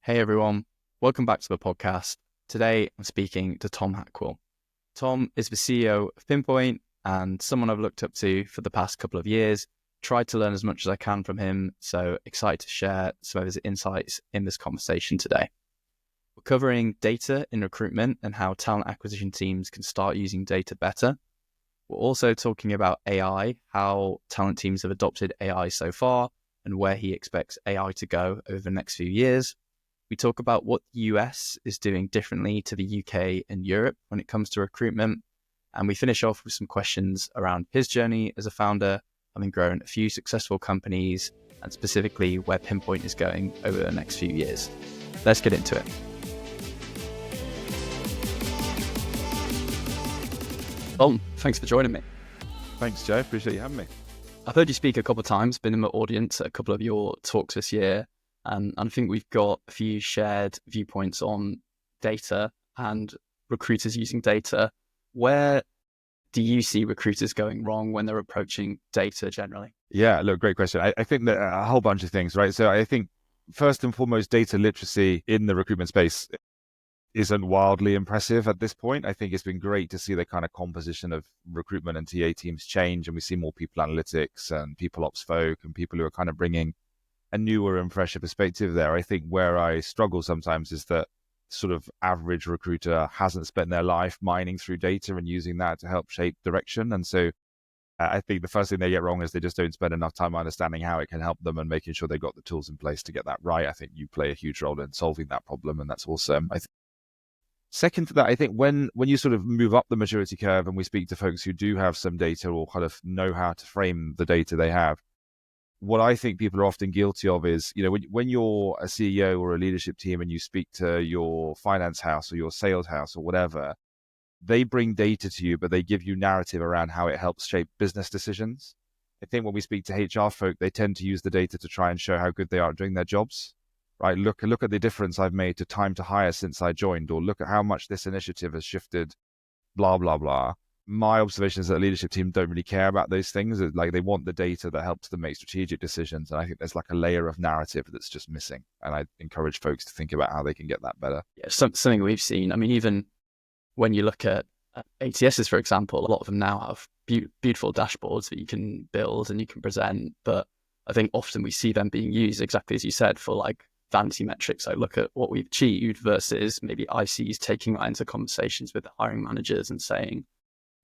Hey everyone, welcome back to the podcast. Today I'm speaking to Tom Hacquoil. Tom is the CEO of Pinpoint and someone I've looked up to for the past couple of years. Tried to learn as much as I can from him, so excited to share some of his insights in this conversation today. We're covering data in recruitment and how talent acquisition teams can start using data better. We're also talking about AI, how talent teams have adopted AI so far and where he expects AI to go over the next few years. We talk about what the US is doing differently to the UK and Europe when it comes to recruitment. And we finish off with some questions around his journey as a founder, having grown a few successful companies, and specifically where Pinpoint is going over the next few years. Let's get into it. Tom, thanks for joining me. Thanks, Joe. Appreciate you having me. I've heard you speak a couple of times, been in the audience at a couple of your talks this year. And I think we've got a few shared viewpoints on data and recruiters using data. Where do you see recruiters going wrong when they're approaching data generally? Yeah, look, great question. I think that a whole bunch of things, right? So I think first and foremost, data literacy in the recruitment space isn't wildly impressive at this point. I think it's been great to see the kind of composition of recruitment and TA teams change, and we see more people analytics and people ops folk and people who are kind of bringing a newer and fresher perspective there. I think where I struggle sometimes is that sort of average recruiter hasn't spent their life mining through data and using that to help shape direction. And so I think the first thing they get wrong is they just don't spend enough time understanding how it can help them and making sure they've got the tools in place to get that right. I think you play a huge role in solving that problem, and that's awesome. Second to that, I think when you sort of move up the maturity curve and we speak to folks who do have some data or kind of know how to frame the data they have, what I think people are often guilty of is, when you're a CEO or a leadership team and you speak to your finance house or your sales house or whatever, they bring data to you, but they give you narrative around how it helps shape business decisions. I think when we speak to HR folk, they tend to use the data to try and show how good they are at doing their jobs, right? Look at the difference I've made to time to hire since I joined, or look at how much this initiative has shifted, blah, blah, blah. My observation is that a leadership team don't really care about those things. Like, they want the data that helps them make strategic decisions. And I think there's like a layer of narrative that's just missing. And I encourage folks to think about how they can get that better. Yeah, something we've seen. I mean, even when you look at ATSs, for example, a lot of them now have beautiful dashboards that you can build and you can present. But I think often we see them being used exactly as you said for like vanity metrics. Like, look at what we've achieved versus maybe ICs taking that into conversations with the hiring managers and saying,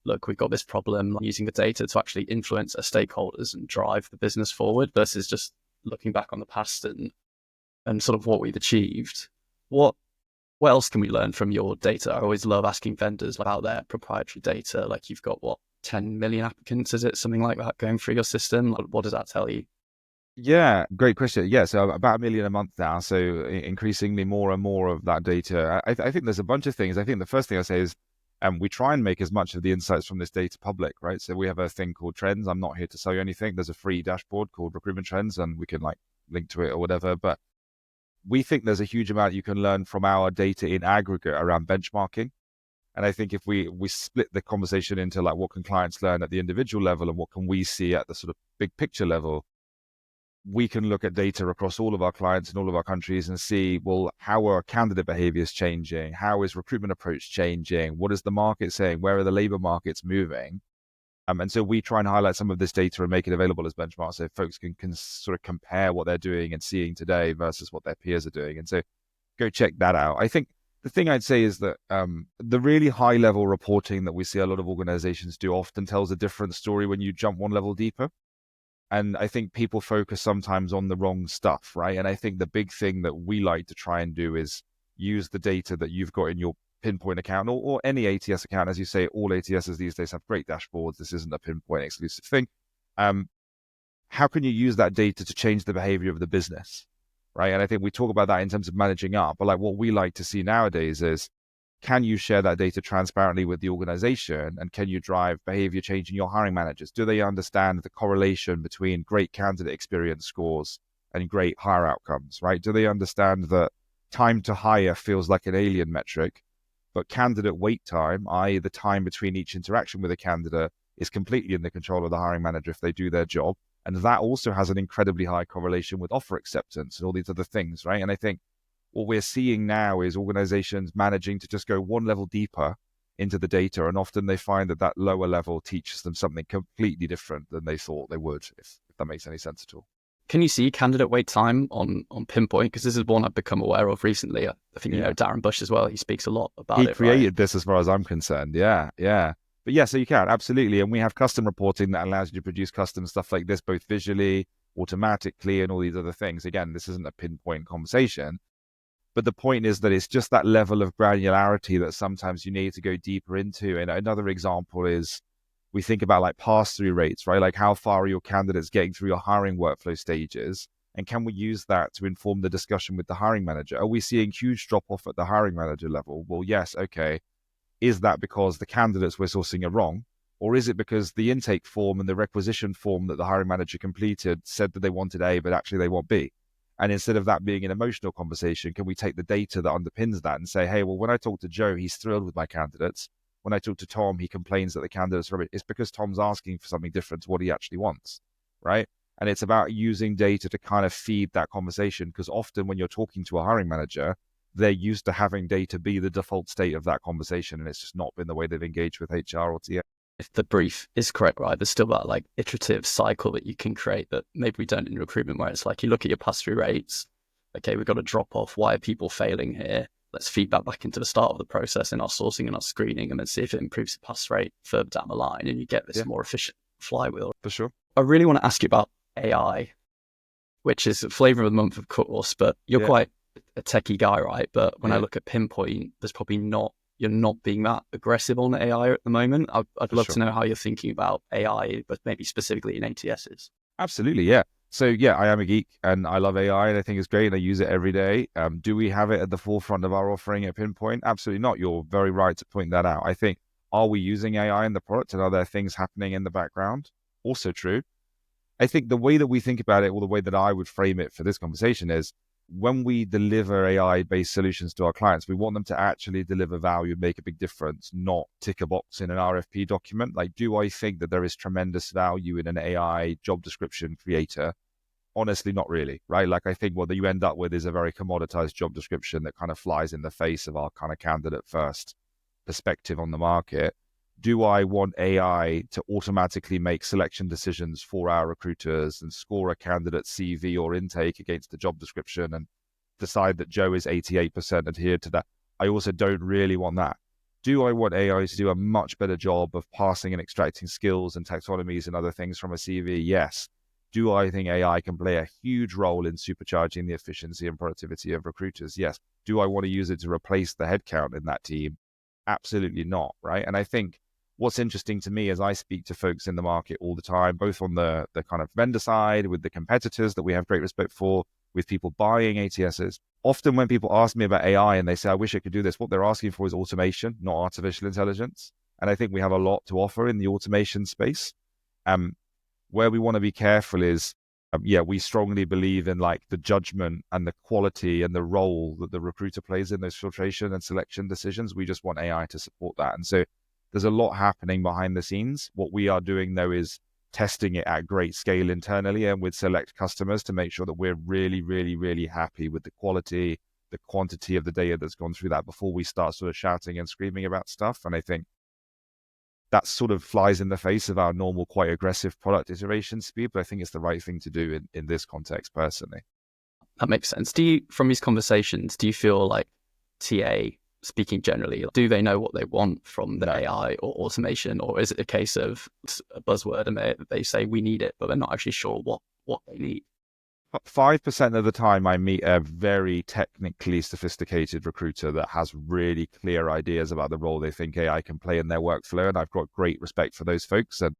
look, we've got this problem, using the data to actually influence our stakeholders and drive the business forward versus just looking back on the past and sort of what we've achieved. What else can we learn from your data? I always love asking vendors about their proprietary data. Like, you've got 10 million applicants, is it something like that going through your system? What does that tell you? Yeah, great question. Yeah, so about 1 million a month now. So increasingly more and more of that data. I think there's a bunch of things. I think the first thing I say is, we try and make as much of the insights from this data public, right? So we have a thing called Trends. I'm not here to sell you anything. There's a free dashboard called Recruitment Trends, and we can link to it or whatever. But we think there's a huge amount you can learn from our data in aggregate around benchmarking. And I think if we split the conversation into what can clients learn at the individual level and what can we see at the sort of big picture level, we can look at data across all of our clients in all of our countries and see, well, how are candidate behaviors changing? How is recruitment approach changing? What is the market saying? Where are the labor markets moving? And so we try and highlight some of this data and make it available as benchmarks so folks can sort of compare what they're doing and seeing today versus what their peers are doing. And so go check that out. I think the thing I'd say is that the really high level reporting that we see a lot of organizations do often tells a different story when you jump one level deeper. And I think people focus sometimes on the wrong stuff, right? And I think the big thing that we like to try and do is use the data that you've got in your Pinpoint account or any ATS account. As you say, all ATSs these days have great dashboards. This isn't a Pinpoint exclusive thing. How can you use that data to change the behavior of the business, right? And I think we talk about that in terms of managing up. But what we like to see nowadays is, can you share that data transparently with the organization, and can you drive behavior change in your hiring managers? Do they understand the correlation between great candidate experience scores and great hire outcomes, right? Do they understand that time to hire feels like an alien metric, but candidate wait time, i.e. the time between each interaction with a candidate, is completely in the control of the hiring manager if they do their job. And that also has an incredibly high correlation with offer acceptance and all these other things, right? And I think What we're seeing now is organizations managing to just go one level deeper into the data, and often they find that that lower level teaches them something completely different than they thought they would, if that makes any sense at all. Can you see candidate wait time on Pinpoint? Because this is one I've become aware of recently. I think, you know, Darren Bush as well. He speaks a lot about it. He created this as far as I'm concerned. Yeah. But yeah, so you can, absolutely. And we have custom reporting that allows you to produce custom stuff like this, both visually, automatically, and all these other things. Again, this isn't a Pinpoint conversation, but the point is that it's just that level of granularity that sometimes you need to go deeper into. And another example is we think about like pass-through rates, right? Like how far are your candidates getting through your hiring workflow stages? And can we use that to inform the discussion with the hiring manager? Are we seeing huge drop-off at the hiring manager level? Well, yes, okay. Is that because the candidates we're sourcing are wrong? Or is it because the intake form and the requisition form that the hiring manager completed said that they wanted A, but actually they want B? And instead of that being an emotional conversation, can we take the data that underpins that and say, hey, well, when I talk to Joe, he's thrilled with my candidates. When I talk to Tom, he complains that the candidates are rubbish. It's because Tom's asking for something different to what he actually wants, right? And it's about using data to kind of feed that conversation, because often when you're talking to a hiring manager, they're used to having data be the default state of that conversation, and it's just not been the way they've engaged with HR or TA. If the brief is correct, right, there's still that like iterative cycle that you can create that maybe we don't in recruitment, where it's like you look at your pass-through rates, okay, we've got a drop off. Why are people failing here? Let's feed that back into the start of the process in our sourcing and our screening, and then see if it improves the pass rate further down the line, and you get this more efficient flywheel. For sure. I really want to ask you about AI, which is a flavor of the month, of course, but you're quite a techie guy, right? But when I look at Pinpoint, there's probably you're not being that aggressive on AI at the moment. I'd love to know how you're thinking about AI, but maybe specifically in ATSs. Absolutely, yeah. So yeah, I am a geek and I love AI and I think it's great and I use it every day. Do we have it at the forefront of our offering at Pinpoint? Absolutely not. You're very right to point that out. I think, are we using AI in the product and are there things happening in the background? Also true. I think the way that we think about it, or the way that I would frame it for this conversation, is when we deliver AI-based solutions to our clients, we want them to actually deliver value and make a big difference, not tick a box in an RFP document. Like, do I think that there is tremendous value in an AI job description creator? Honestly, not really, right? Like, I think what you end up with is a very commoditized job description that kind of flies in the face of our kind of candidate first perspective on the market. Do I want AI to automatically make selection decisions for our recruiters and score a candidate CV or intake against the job description and decide that Joe is 88% adhered to that? I also don't really want that. Do I want AI to do a much better job of parsing and extracting skills and taxonomies and other things from a CV? Yes. Do I think AI can play a huge role in supercharging the efficiency and productivity of recruiters? Yes. Do I want to use it to replace the headcount in that team? Absolutely not, right? And I think what's interesting to me as I speak to folks in the market all the time, both on the kind of vendor side with the competitors that we have great respect for, with people buying ATSs, often when people ask me about AI and they say, I wish I could do this, what they're asking for is automation, not artificial intelligence. And I think we have a lot to offer in the automation space. Where we want to be careful is, we strongly believe in like the judgment and the quality and the role that the recruiter plays in those filtration and selection decisions. We just want AI to support that. And so there's a lot happening behind the scenes. What we are doing though is testing it at great scale internally and with select customers to make sure that we're really, really, really happy with the quality, the quantity of the data that's gone through that before we start sort of shouting and screaming about stuff. And I think that sort of flies in the face of our normal, quite aggressive product iteration speed, but I think it's the right thing to do in this context personally. That makes sense. From these conversations, do you feel like TA, speaking generally, do they know what they want from the AI or automation, or is it a case of a buzzword and they say we need it, but they're not actually sure what they need? 5% of the time I meet a very technically sophisticated recruiter that has really clear ideas about the role they think AI can play in their workflow, and I've got great respect for those folks. And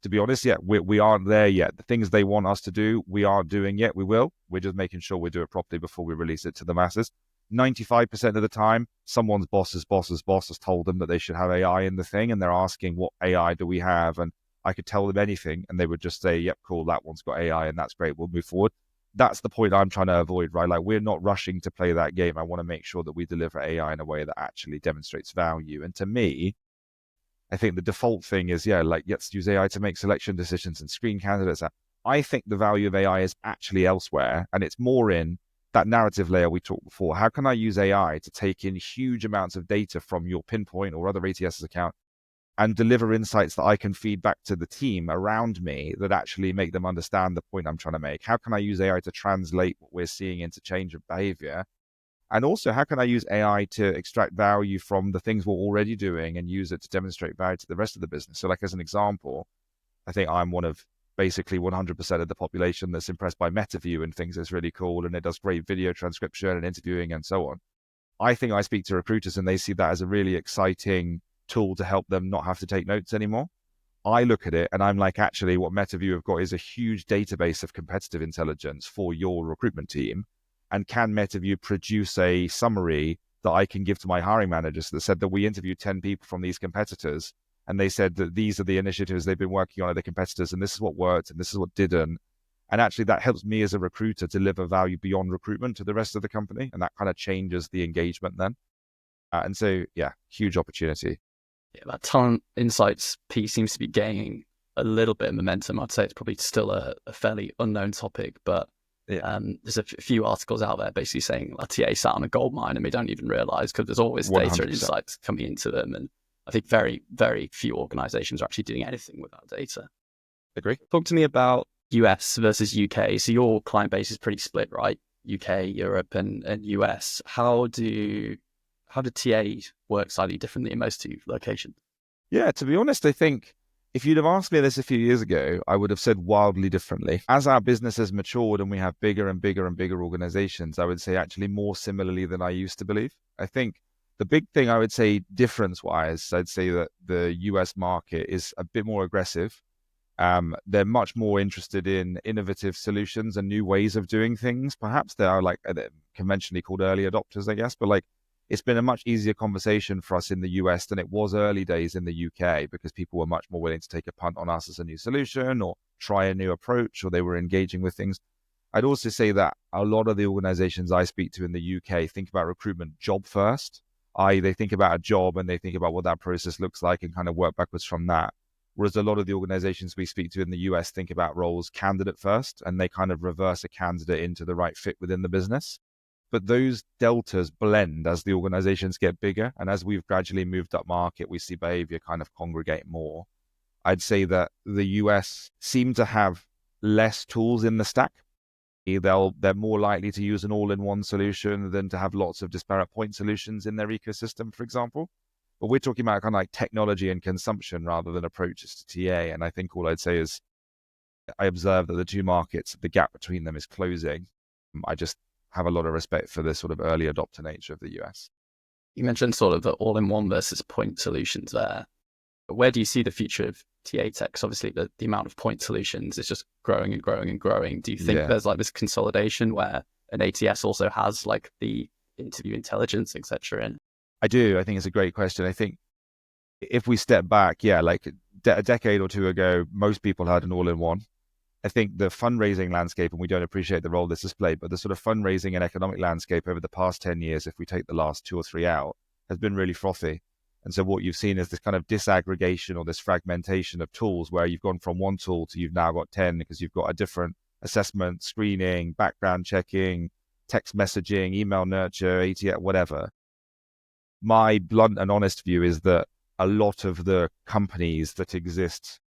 to be honest, we aren't there yet. The things they want us to do, we aren't doing yet. We will. We're just making sure we do it properly before we release it to the masses. 95% of the time, someone's boss's boss has told them that they should have AI in the thing, and they're asking, what AI do we have? And I could tell them anything, and they would just say, yep, cool, that one's got AI, and that's great, we'll move forward. That's the point I'm trying to avoid, right? Like, we're not rushing to play that game. I want to make sure that we deliver AI in a way that actually demonstrates value. And to me, I think the default thing is, let's use AI to make selection decisions and screen candidates. I think the value of AI is actually elsewhere, and it's more in that narrative layer we talked before. How can I use AI to take in huge amounts of data from your Pinpoint or other ATS's account and deliver insights that I can feed back to the team around me that actually make them understand the point I'm trying to make? How can I use AI to translate what we're seeing into change of behavior? And also, how can I use AI to extract value from the things we're already doing and use it to demonstrate value to the rest of the business? So like as an example, I think I'm one of basically 100% of the population that's impressed by MetaView and thinks it's really cool and it does great video transcription and interviewing and so on. I think I speak to recruiters and they see that as a really exciting tool to help them not have to take notes anymore. I look at it and I'm like, actually, what MetaView have got is a huge database of competitive intelligence for your recruitment team. And can MetaView produce a summary that I can give to my hiring managers that said that we interviewed 10 people from these competitors and they said that these are the initiatives they've been working on at the competitors and this is what worked and this is what didn't. And actually that helps me as a recruiter deliver value beyond recruitment to the rest of the company. And that kind of changes the engagement then. And so, yeah, huge opportunity. Yeah, that talent insights piece seems to be gaining a little bit of momentum. I'd say it's probably still a fairly unknown topic, but there's a few articles out there basically saying a TA sat on a gold mine and they don't even realize because there's always 100%. data and insights coming into them. And I think very, very few organizations are actually doing anything without data. Agree. Talk to me about US versus UK. So your client base is pretty split, right? UK, Europe, and US. How do TA work slightly differently in most two locations? Yeah, to be honest, I think if you'd have asked me this a few years ago, I would have said wildly differently. As our business has matured and we have bigger and bigger and bigger organizations, I would say actually more similarly than I used to believe. I think the big thing I would say difference-wise, I'd say that the US market is a bit more aggressive. They're much more interested in innovative solutions and new ways of doing things. Perhaps they are like conventionally called early adopters, I guess, but like it's been a much easier conversation for us in the US than it was early days in the UK because people were much more willing to take a punt on us as a new solution or try a new approach, or they were engaging with things. I'd also say that a lot of the organizations I speak to in the UK think about recruitment job first, i.e. they think about a job and they think about what that process looks like and kind of work backwards from that. Whereas a lot of the organizations we speak to in the US think about roles candidate first, and they kind of reverse a candidate into the right fit within the business. But those deltas blend as the organizations get bigger. And as we've gradually moved up market, we see behavior kind of congregate more. I'd say that the US seem to have less tools in the stack. They're more likely to use an all-in-one solution than to have lots of disparate point solutions in their ecosystem, for example. But we're talking about kind of like technology and consumption rather than approaches to TA. And I think all I'd say is I observe that the two markets, the gap between them is closing. I just have a lot of respect for the sort of early adopter nature of the US. You mentioned sort of the all-in-one versus point solutions there. But where do you see the future of TA tech? 'Cause obviously the amount of point solutions is just growing and growing and growing. Do you think there's like this consolidation where an ATS also has like the interview intelligence, etc. in? I do. I think it's a great question. I think if we step back, like a decade or two ago, most people had an all-in-one. I think the fundraising landscape, and we don't appreciate the role this has played, but the sort of fundraising and economic landscape over the past 10 years, if we take the last 2 or 3 out, has been really frothy. And so what you've seen is this kind of disaggregation or this fragmentation of tools where you've gone from one tool to you've now got 10 because you've got a different assessment, screening, background checking, text messaging, email nurture, ATS, whatever. My blunt and honest view is that a lot of the companies that exist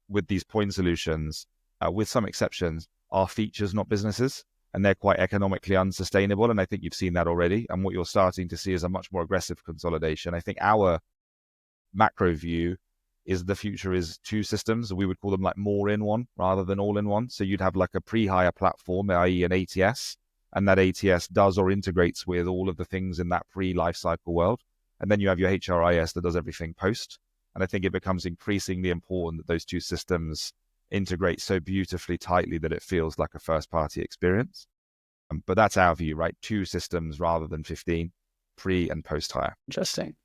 with these point solutions, with some exceptions, are features, not businesses, and they're quite economically unsustainable. And I think you've seen that already. And what you're starting to see is a much more aggressive consolidation. I think our macro view is the future is 2 systems. We would call them like more in one rather than all in one. So you'd have like a pre-hire platform, i.e. an ATS, and that ATS does or integrates with all of the things in that pre-life cycle world. And then you have your HRIS that does everything post. And I think it becomes increasingly important that those 2 systems integrate so beautifully tightly that it feels like a first-party experience. But that's our view, right? 2 systems rather than 15, pre and post-hire. Interesting.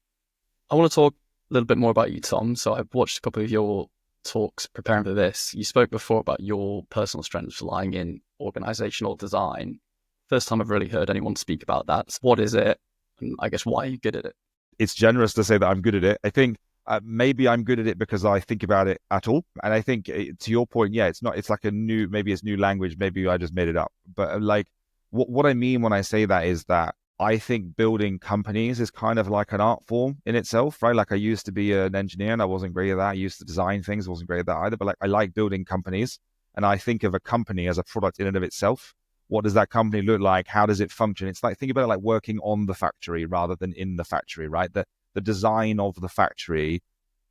I want to talk a little bit more about you, Tom. So I've watched a couple of your talks preparing for this. You spoke before about your personal strengths lying in organizational design. First time I've really heard anyone speak about that. What is it? And I guess why are you good at it? It's generous to say that I'm good at it. I think maybe I'm good at it because I think about it at all. And I think to your point, it's like maybe it's new language. Maybe I just made it up. But like what I mean when I say that is that I think building companies is kind of like an art form in itself, right? Like I used to be an engineer and I wasn't great at that. I used to design things, wasn't great at that either. But like I like building companies, and I think of a company as a product in and of itself. What does that company look like? How does it function? It's like, think about it like working on the factory rather than in the factory, right? The design of the factory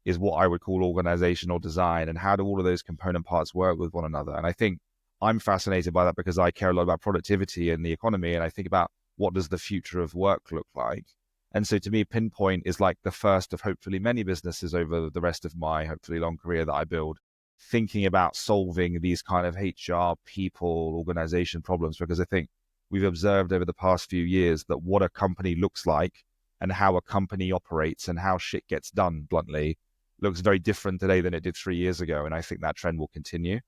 is what I would call organizational design, and how do all of those component parts work with one another? And I think I'm fascinated by that because I care a lot about productivity and the economy, and I think about what does the future of work look like? And so to me, Pinpoint is like the first of hopefully many businesses over the rest of my hopefully long career that I build, thinking about solving these kind of HR, people, organization problems, because I think we've observed over the past few years that what a company looks like and how a company operates and how shit gets done, bluntly, looks very different today than it did 3 years ago. And I think that trend will continue.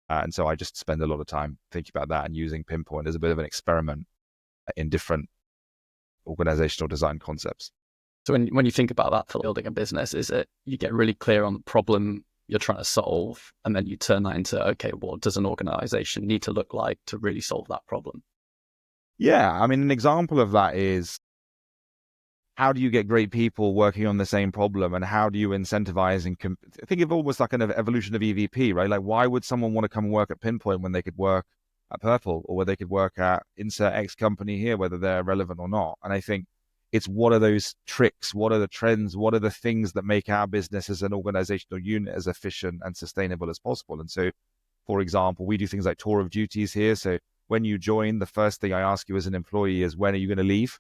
And so I just spend a lot of time thinking about that and using Pinpoint as a bit of an experiment in different organizational design concepts. So when you think about that for building a business, is it you get really clear on the problem you're trying to solve, and then you turn that into, okay, what does an organization need to look like to really solve that problem? Yeah, I mean, an example of that is, how do you get great people working on the same problem, and how do you incentivize and think of almost like an evolution of EVP, right? Like, why would someone want to come and work at Pinpoint when they could work at Purple, or where they could work at insert X company here, whether they're relevant or not? And I think it's, what are those tricks? What are the trends? What are the things that make our business as an organizational unit as efficient and sustainable as possible? And so, for example, we do things like tour of duties here. So when you join, the first thing I ask you as an employee is, when are you going to leave?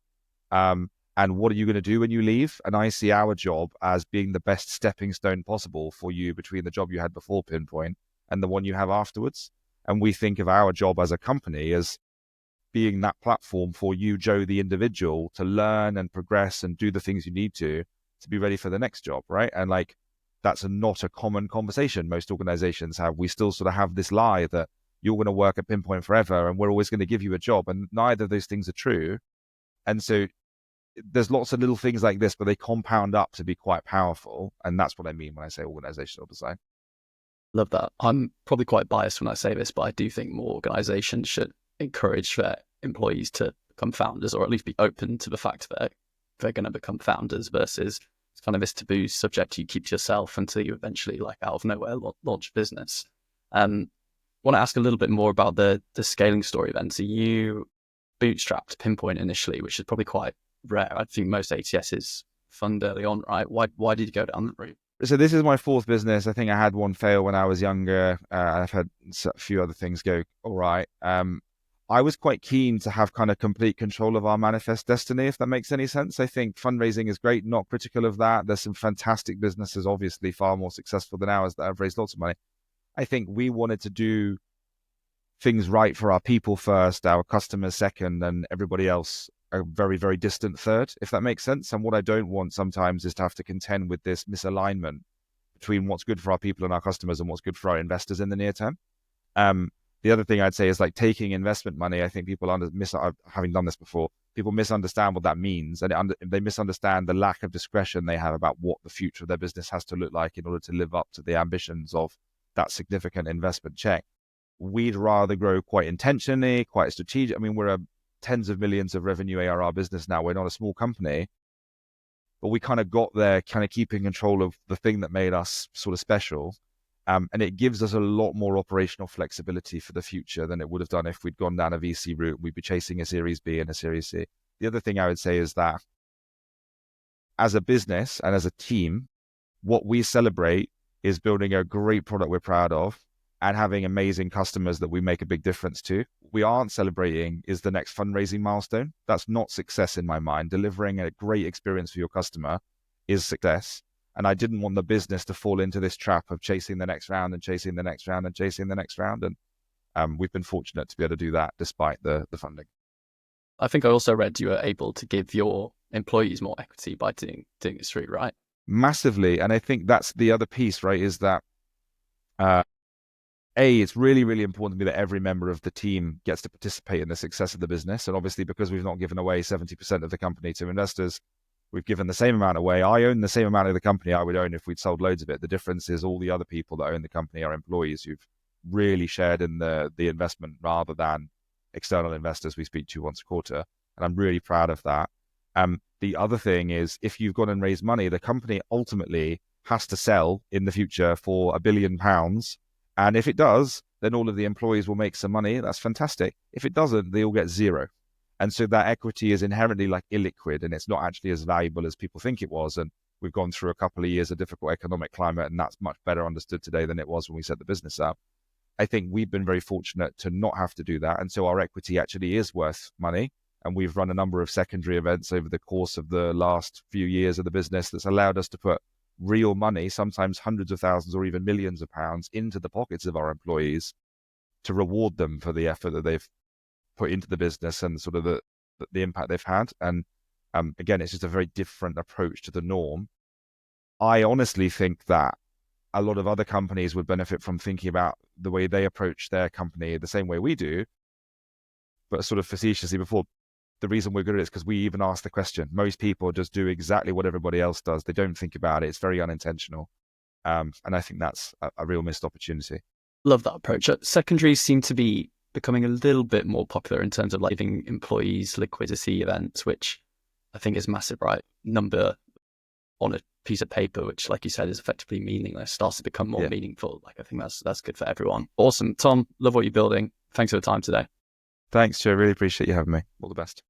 And what are you going to do when you leave? And I see our job as being the best stepping stone possible for you between the job you had before Pinpoint and the one you have afterwards. And we think of our job as a company as being that platform for you, Joe, the individual, to learn and progress and do the things you need to be ready for the next job, right? And like, that's not a common conversation most organizations have. We still sort of have this lie that you're going to work at Pinpoint forever and we're always going to give you a job. And neither of those things are true. And so there's lots of little things like this, but they compound up to be quite powerful. And that's what I mean when I say organizational design. Love that. I'm probably quite biased when I say this, but I do think more organizations should encourage their employees to become founders, or at least be open to the fact that they're going to become founders, versus it's kind of this taboo subject you keep to yourself until you eventually, like out of nowhere, launch a business. Want to ask a little bit more about the scaling story then. So you bootstrapped Pinpoint initially, which is probably quite rare. I think most ATSs fund early on, right? Why did you go down that route? So this is my fourth business. I think I had one fail when I was younger. I've had a few other things go all right. I was quite keen to have kind of complete control of our manifest destiny, if that makes any sense. I think fundraising is great, not critical of that. There's some fantastic businesses, obviously far more successful than ours, that have raised lots of money. I think we wanted to do things right for our people first, our customers second, and everybody else a very, very distant third, if that makes sense. And what I don't want sometimes is to have to contend with this misalignment between what's good for our people and our customers and what's good for our investors in the near term. The other thing I'd say is, like, taking investment money. I think people having done this before, people misunderstand what that means, and they misunderstand the lack of discretion they have about what the future of their business has to look like in order to live up to the ambitions of that significant investment check. We'd rather grow quite intentionally, quite strategic. I mean, we're a tens of millions of revenue ARR business now. We're not a small company, but we kind of got there, kind of keeping control of the thing that made us sort of special. And it gives us a lot more operational flexibility for the future than it would have done if we'd gone down a VC route. We'd be chasing a Series B and a Series C. The other thing I would say is that as a business and as a team, what we celebrate is building a great product we're proud of and having amazing customers that we make a big difference to. What we aren't celebrating is the next fundraising milestone. That's not success in my mind. Delivering a great experience for your customer is success. And I didn't want the business to fall into this trap of chasing the next round and chasing the next round and chasing the next round. And we've been fortunate to be able to do that despite the funding. I think I also read you were able to give your employees more equity by doing this route, right? Massively. And I think that's the other piece, right, is that it's really, really important to me that every member of the team gets to participate in the success of the business. And obviously, because we've not given away 70% of the company to investors, we've given the same amount away. I own the same amount of the company I would own if we'd sold loads of it. The difference is all the other people that own the company are employees who've really shared in the investment rather than external investors we speak to once a quarter. And I'm really proud of that. The other thing is, if you've gone and raised money, the company ultimately has to sell in the future for £1 billion. And if it does, then all of the employees will make some money. That's fantastic. If it doesn't, they all get zero. And so that equity is inherently like illiquid, and it's not actually as valuable as people think it was. And we've gone through a couple of years of difficult economic climate, and that's much better understood today than it was when we set the business up. I think we've been very fortunate to not have to do that. And so our equity actually is worth money. And we've run a number of secondary events over the course of the last few years of the business that's allowed us to put real money, sometimes hundreds of thousands or even millions of pounds, into the pockets of our employees to reward them for the effort that they've put into the business and sort of the impact they've had. And again, it's just a very different approach to the norm. I honestly think that a lot of other companies would benefit from thinking about the way they approach their company the same way we do, but sort of facetiously before. The reason we're good at it is because we even ask the question. Most people just do exactly what everybody else does. They don't think about it. It's very unintentional. And I think that's a real missed opportunity. Love that approach. Secondaries seem to be becoming a little bit more popular in terms of like giving employees liquidity events, which I think is massive, right? Number on a piece of paper, which, like you said, is effectively meaningless, starts to become more meaningful. Like, I think that's good for everyone. Awesome. Tom, love what you're building. Thanks for the time today. Thanks, Joe. Really appreciate you having me. All the best.